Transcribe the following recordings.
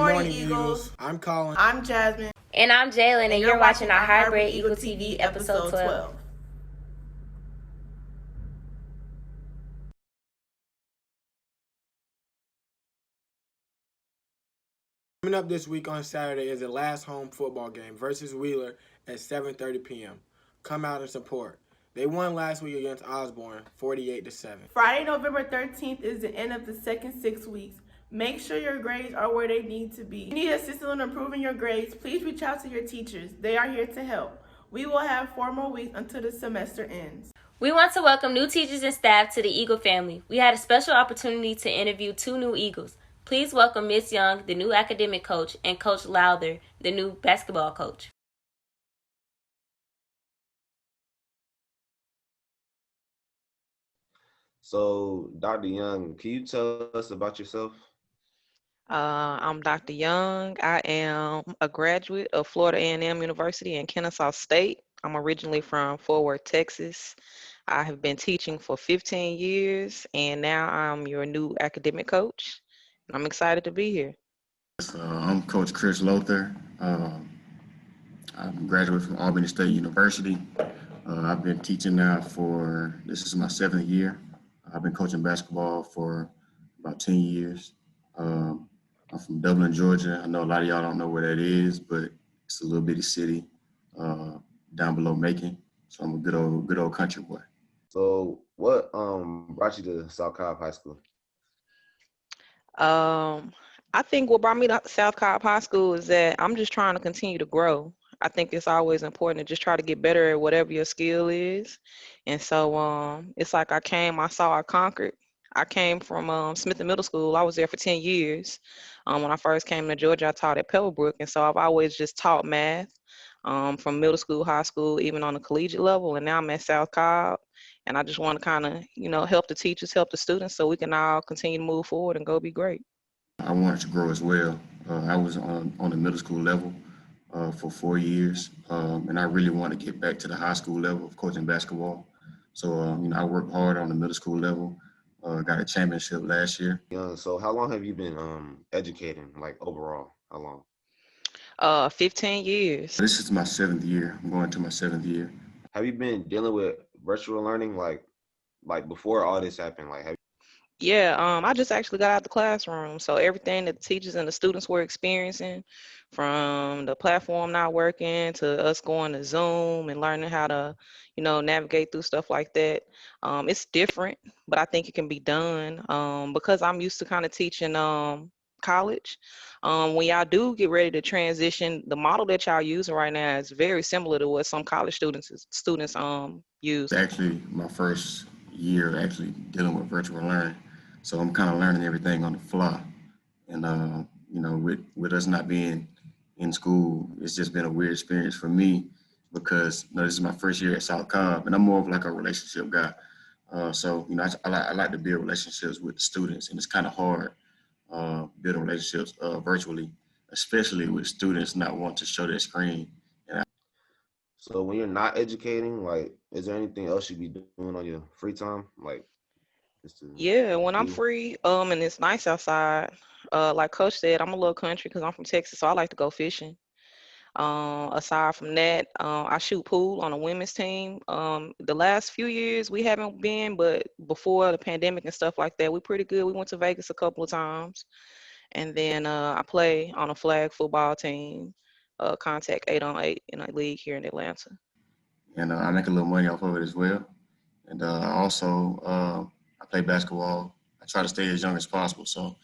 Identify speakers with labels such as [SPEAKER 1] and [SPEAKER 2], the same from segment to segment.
[SPEAKER 1] morning, Eagles. I'm Colin.
[SPEAKER 2] I'm Jasmine.
[SPEAKER 3] And I'm Jalen, and you're watching our Hybrid
[SPEAKER 2] Hybrid
[SPEAKER 3] Eagle TV episode 12.
[SPEAKER 1] Coming up this week on Saturday is the last home football game versus Wheeler at 7:30 p.m. Come out and support. They won last week against Osborne, 48-7.
[SPEAKER 2] Friday, November 13th is the end of the second 6 weeks. Make sure your grades are where they need to be. If you need assistance in improving your grades, please reach out to your teachers. They are here to help. We will have 4 more weeks until the semester ends.
[SPEAKER 3] We want to welcome new teachers and staff to the Eagle family. We had a special opportunity to interview 2 new Eagles. Please welcome Miss Young, the new academic coach, and Coach Lowther, the new basketball coach.
[SPEAKER 4] So, Dr. Young, can you tell us about yourself?
[SPEAKER 5] I'm Dr. Young. I am a graduate of Florida A&M University in Kennesaw State. I'm originally from Fort Worth, Texas. I have been teaching for 15 years, and now I'm your new academic coach. I'm excited to be here.
[SPEAKER 6] I'm Coach Chris Lowther. I'm a graduate from Albany State University. I've been teaching now this is my 7th year. I've been coaching basketball for about 10 years. I'm from Dublin, Georgia. I know a lot of y'all don't know where that is, but it's a little bitty city down below Macon. So I'm a good old country boy.
[SPEAKER 4] So, what brought you to South Cobb High School?
[SPEAKER 5] I think what brought me to South Cobb High School is that I'm just trying to continue to grow. I think it's always important to just try to get better at whatever your skill is. And so it's like I saw, I conquered. I came from Smith Middle School. I was there for 10 years. When I first came to Georgia, I taught at Pebblebrook. And so I've always just taught math from middle school, high school, even on the collegiate level. And now I'm at South Cobb. And I just want to kind of, help the teachers, help the students so we can all continue to move forward and go be great.
[SPEAKER 6] I wanted to grow as well. I was on the middle school level for 4 years, and I really want to get back to the high school level of coaching basketball. So, I worked hard on the middle school level, got a championship last year.
[SPEAKER 4] Young, so how long have you been educating, like overall? How long?
[SPEAKER 5] 15 years.
[SPEAKER 6] This is my 7th year. I'm going to my 7th year.
[SPEAKER 4] Have you been dealing with virtual learning, like before all this happened?
[SPEAKER 5] Yeah, I just actually got out the classroom. So everything that the teachers and the students were experiencing, from the platform not working to us going to Zoom and learning how to, navigate through stuff like that. It's different, but I think it can be done because I'm used to kind of teaching college. When y'all do get ready to transition, the model that y'all using right now is very similar to what some college students use.
[SPEAKER 6] Actually, my first year actually dealing with virtual learning. So I'm kind of learning everything on the fly. And, with us not being in school, it's just been a weird experience for me because, this is my first year at South Cobb, and I'm more of like a relationship guy. So, I like to build relationships with the students, and it's kind of hard building relationships virtually, especially with students not wanting to show their screen.
[SPEAKER 4] So when you're not educating, is there anything else you be doing on your free time?
[SPEAKER 5] Yeah, when I'm free, and it's nice outside, like Coach said, I'm a little country because I'm from Texas, so I like to go fishing. Aside from that, I shoot pool on a women's team. The last few years we haven't been, but before the pandemic and stuff like that, we're pretty good. We went to Vegas a couple of times, and then I play on a flag football team, contact 8-on-8 in a league here in Atlanta.
[SPEAKER 6] And I make a little money off of it as well. And I play basketball. I try to stay as young as possible. So,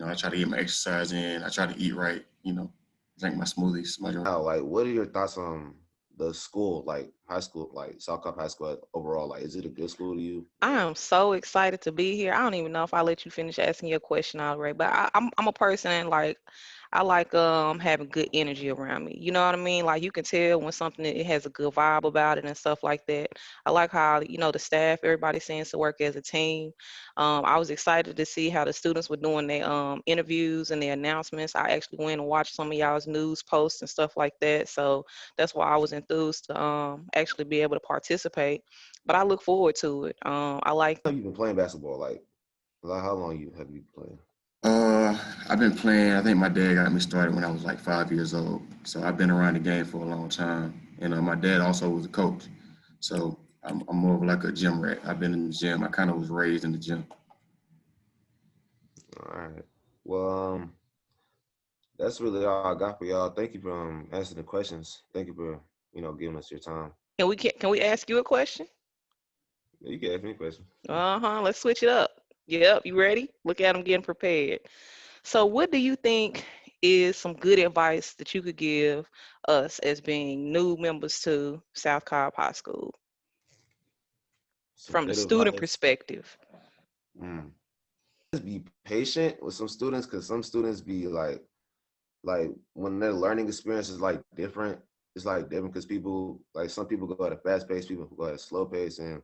[SPEAKER 6] I try to get my exercise in. I try to eat right, drink my smoothies.
[SPEAKER 4] Now, what are your thoughts on the school, high school, South Carolina High School overall? Is it a good school to you?
[SPEAKER 5] I am so excited to be here. I don't even know if I let you finish asking your question already, but I'm a person I like having good energy around me. You know what I mean? Like you can tell when something it has a good vibe about it and stuff like that. I like how the staff, everybody seems to work as a team. I was excited to see how the students were doing their interviews and their announcements. I actually went and watched some of y'all's news posts and stuff like that. So that's why I was enthused to actually be able to participate. But I look forward to it. I like.
[SPEAKER 4] How long have you been playing basketball? How long have you been playing?
[SPEAKER 6] I've been playing. I think my dad got me started when I was like 5 years old. So I've been around the game for a long time. And my dad also was a coach. So I'm more of like a gym rat. I've been in the gym. I kind of was raised in the gym.
[SPEAKER 4] All right. Well, that's really all I got for y'all. Thank you for answering the questions. Thank you for giving us your time.
[SPEAKER 5] Can we ask you a question?
[SPEAKER 4] You can ask me a question.
[SPEAKER 5] Let's switch it up. Yep, you ready? Look at them getting prepared. So, what do you think is some good advice that you could give us as being new members to South Cobb High School
[SPEAKER 4] Some
[SPEAKER 5] from the
[SPEAKER 4] good
[SPEAKER 5] student
[SPEAKER 4] advice.
[SPEAKER 5] perspective?
[SPEAKER 4] Mm. Just be patient with some students because some students be like when their learning experience is like different. It's like different because people like some people go at a fast pace, people go at a slow pace, and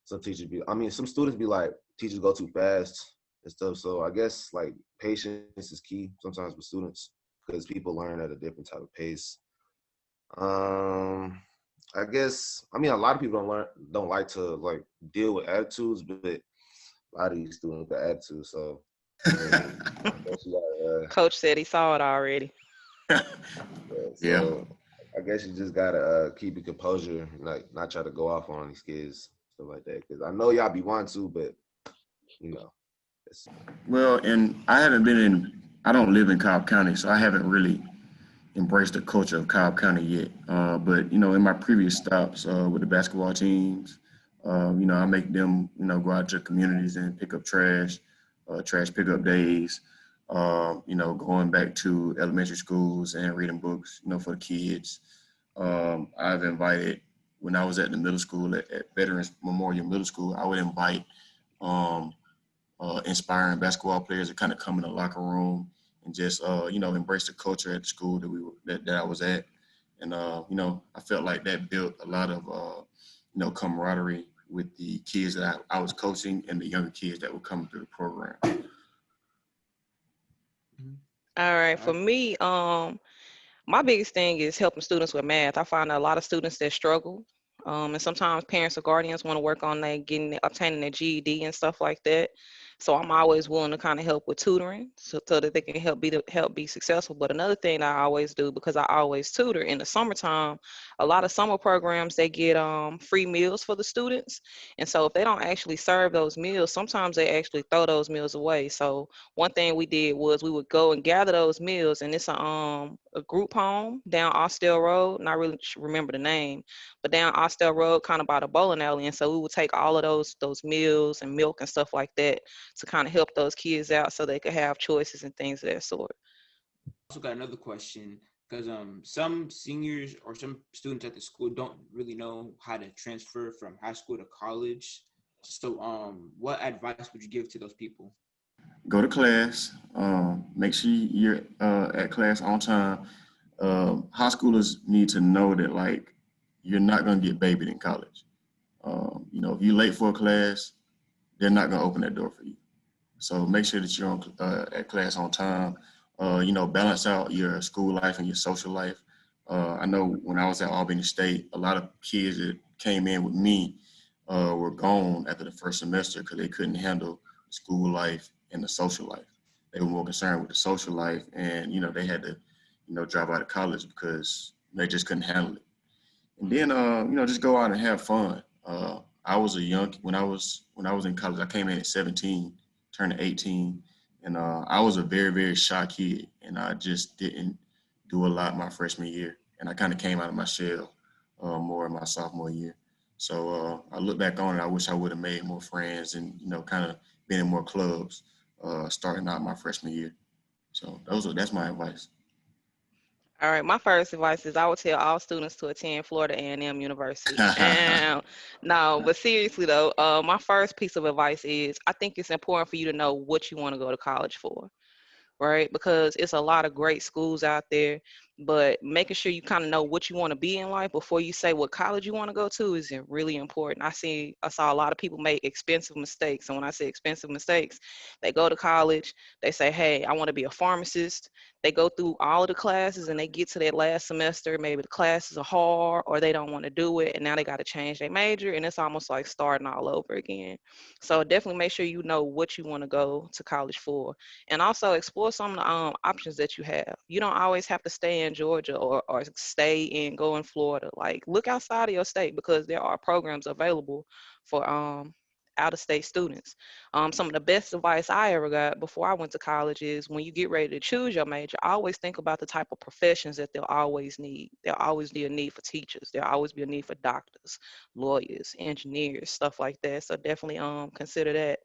[SPEAKER 4] some teachers be. I mean, some students be like teachers go too fast and stuff. So I guess like patience is key sometimes with students because people learn at a different type of pace. Um, I guess I mean a lot of people don't like to like deal with attitudes, but a lot of these students got attitudes. So I mean, I guess you gotta.
[SPEAKER 5] Coach said he saw it already.
[SPEAKER 4] Yeah,
[SPEAKER 6] Yeah.
[SPEAKER 4] so I guess you just gotta keep your composure, like not try to go off on these kids, stuff like that. Because I know y'all be wanting to, but you know, it's,
[SPEAKER 6] Well, and I don't live in Cobb County, so I haven't really embraced the culture of Cobb County yet. But in my previous stops with the basketball teams, I make them, go out to communities and pick up trash, trash pickup days. Going back to elementary schools and reading books, for the kids. I've invited when I was at the middle school at Veterans Memorial Middle School, I would invite um, inspiring basketball players to kind of come in the locker room and just embrace the culture at the school that I was at, and I felt like that built a lot of camaraderie with the kids that I was coaching and the younger kids that were coming through the program.
[SPEAKER 5] All right,
[SPEAKER 1] All
[SPEAKER 5] for
[SPEAKER 1] right.
[SPEAKER 5] me, my biggest thing is helping students with math. I find a lot of students that struggle, and sometimes parents or guardians want to work on obtaining their GED and stuff like that. So I'm always willing to kind of help with tutoring, so that they can help be successful. But another thing that I always do, because I always tutor in the summertime, a lot of summer programs they get free meals for the students, and so if they don't actually serve those meals, sometimes they actually throw those meals away. So one thing we did was we would go and gather those meals, and it's a group home down Austell Road. Not really remember the name, but down Austell Road, kind of by the bowling alley. And so we would take all of those meals and milk and stuff like that to kind of help those kids out so they could have choices and things of that sort.
[SPEAKER 7] Also got another question because some seniors or some students at the school don't really know how to transfer from high school to college. So what advice would you give to those people?
[SPEAKER 6] Go to class. Make sure you're at class on time. High schoolers need to know that like you're not gonna get babied in college. If you're late for a class, they're not gonna open that door for you. So make sure that you're at class on time. Balance out your school life and your social life. I know when I was at Albany State, a lot of kids that came in with me were gone after the first semester because they couldn't handle school life and the social life. They were more concerned with the social life, and they had to, drop out of college because they just couldn't handle it. And then just go out and have fun. I was a young when I was in college. I came in at 17, turned 18, and I was a very very shy kid, and I just didn't do a lot my freshman year, and I kind of came out of my shell more in my sophomore year. So I look back on it. I wish I would have made more friends and kind of been in more clubs starting out my freshman year. So that's my advice.
[SPEAKER 5] All right, my first advice is I would tell all students to attend Florida A&M University. And no, but seriously though, my first piece of advice is I think it's important for you to know what you want to go to college for, right? Because it's a lot of great schools out there. But making sure you kind of know what you want to be in life before you say what college you want to go to is really important. I saw a lot of people make expensive mistakes. And when I say expensive mistakes, they go to college, they say, hey, I want to be a pharmacist. They go through all of the classes and they get to that last semester, maybe the classes are hard or they don't want to do it. And now they got to change their major and it's almost like starting all over again. So definitely make sure you know what you want to go to college for. And also explore some of the options that you have. You don't always have to stay in Georgia or stay and go in Florida. Like look outside of your state because there are programs available for out of state students. Some of the best advice I ever got before I went to college is when you get ready to choose your major, always think about the type of professions that they'll always need. There'll always be a need for teachers. There'll always be a need for doctors, lawyers, engineers, stuff like that. So definitely consider that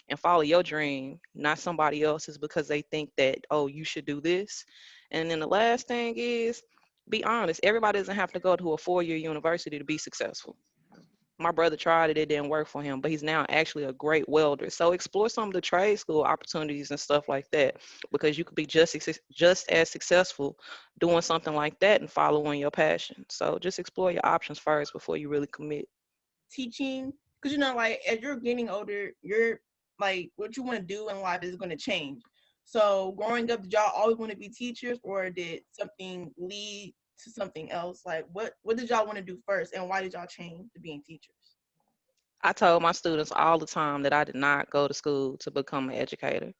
[SPEAKER 5] and follow your dream, not somebody else's because they think that, oh, you should do this. And then the last thing is be honest. Everybody doesn't have to go to a 4-year university to be successful. My brother tried it, it didn't work for him, but he's now actually a great welder. So explore some of the trade school opportunities and stuff like that because you could be just as successful doing something like that and following your passion. So just explore your options first before you really commit.
[SPEAKER 2] Teaching, because like as you're getting older, you're like what you want to do in life is going to change. So growing up, did y'all always want to be teachers, or did something lead to something else? Like what did y'all want to do first, and why did y'all change to being teachers?
[SPEAKER 5] I told my students all the time that I did not go to school to become an educator.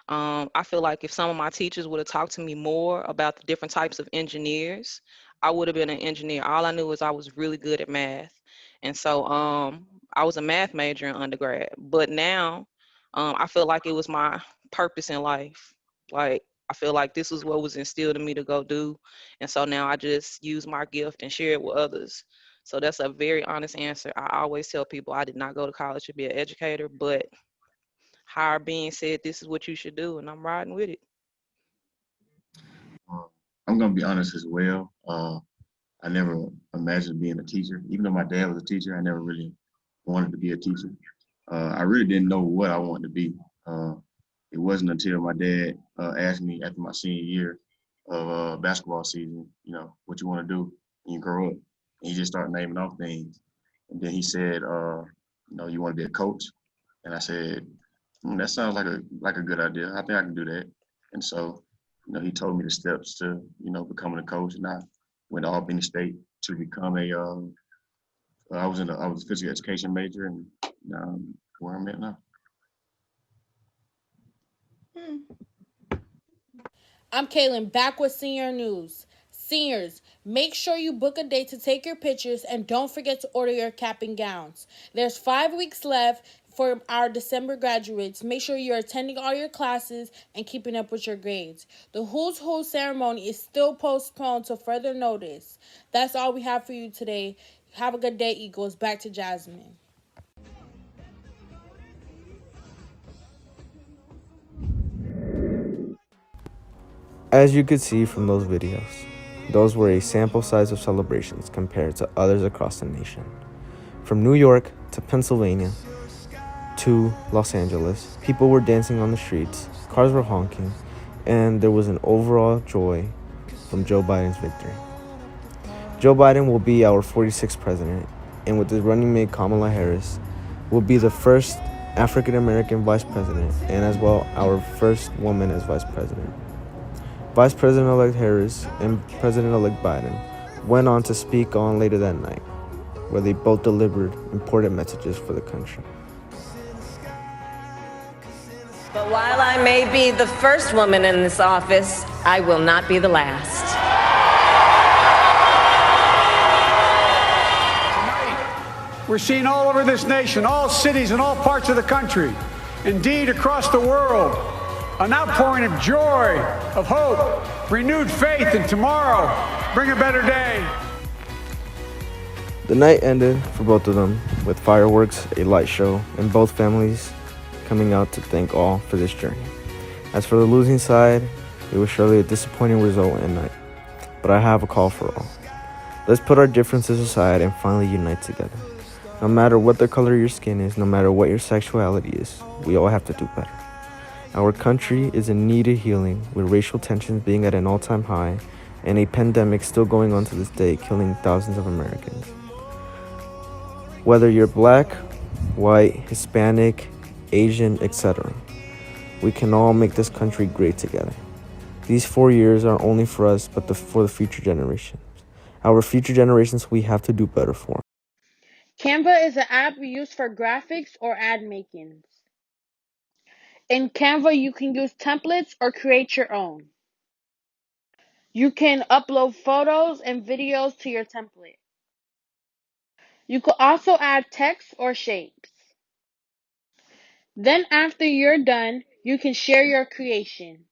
[SPEAKER 5] I feel like if some of my teachers would have talked to me more about the different types of engineers, I would have been an engineer. All I knew was I was really good at math. And so I was a math major in undergrad. But now I feel like it was my purpose in life. Like, I feel like this was what was instilled in me to go do. And so now I just use my gift and share it with others. So that's a very honest answer. I always tell people I did not go to college to be an educator, but higher being said, this is what you should do, and I'm riding with it.
[SPEAKER 6] I'm gonna be honest as well. I never imagined being a teacher. Even though my dad was a teacher, I never really wanted to be a teacher. I really didn't know what I wanted to be. It wasn't until my dad asked me after my senior year of basketball season, what you want to do when you grow up. And he just started naming off things. And then he said, you want to be a coach? And I said, that sounds like a good idea. I think I can do that. And so, he told me the steps to, becoming a coach. And I went to Albany State to become I was a physical education major, and where I'm at now.
[SPEAKER 8] I'm Kaylin, back with senior news. Seniors, make sure you book a day to take your pictures and don't forget to order your cap and gowns. There's 5 weeks left for our December graduates. Make sure you're attending all your classes and keeping up with your grades. The Who's Who ceremony is still postponed to further notice. That's all we have for you today. Have a good day, Eagles. Back to Jasmine.
[SPEAKER 1] As you could see from those videos, those were a sample size of celebrations compared to others across the nation. From New York to Pennsylvania to Los Angeles, people were dancing on the streets, cars were honking, and there was an overall joy from Joe Biden's victory. Joe Biden will be our 46th president, and with his running mate Kamala Harris, will be the first African American vice president, and as well our first woman as vice president. Vice President-elect Harris and President-elect Biden went on to speak on later that night, where they both delivered important messages for the country.
[SPEAKER 9] But while I may be the first woman in this office, I will not be the last.
[SPEAKER 10] Tonight, we're seeing all over this nation, all cities and all parts of the country, indeed across the world, an outpouring of joy, of hope, renewed faith in tomorrow. Bring a better day.
[SPEAKER 1] The night ended for both of them with fireworks, a light show, and both families coming out to thank all for this journey. As for the losing side, it was surely a disappointing result and night. But I have a call for all. Let's put our differences aside and finally unite together. No matter what the color of your skin is, no matter what your sexuality is, we all have to do better. Our country is in need of healing, with racial tensions being at an all-time high and a pandemic still going on to this day, killing thousands of Americans. Whether you're black, white, Hispanic, Asian, etc., we can all make this country great together. These 4 years are only for us, but for the future generations. Our future generations, we have to do better for.
[SPEAKER 8] Canva is an app we use for graphics or ad making. In Canva, you can use templates or create your own. You can upload photos and videos to your template. You could also add text or shapes. Then after you're done, you can share your creation.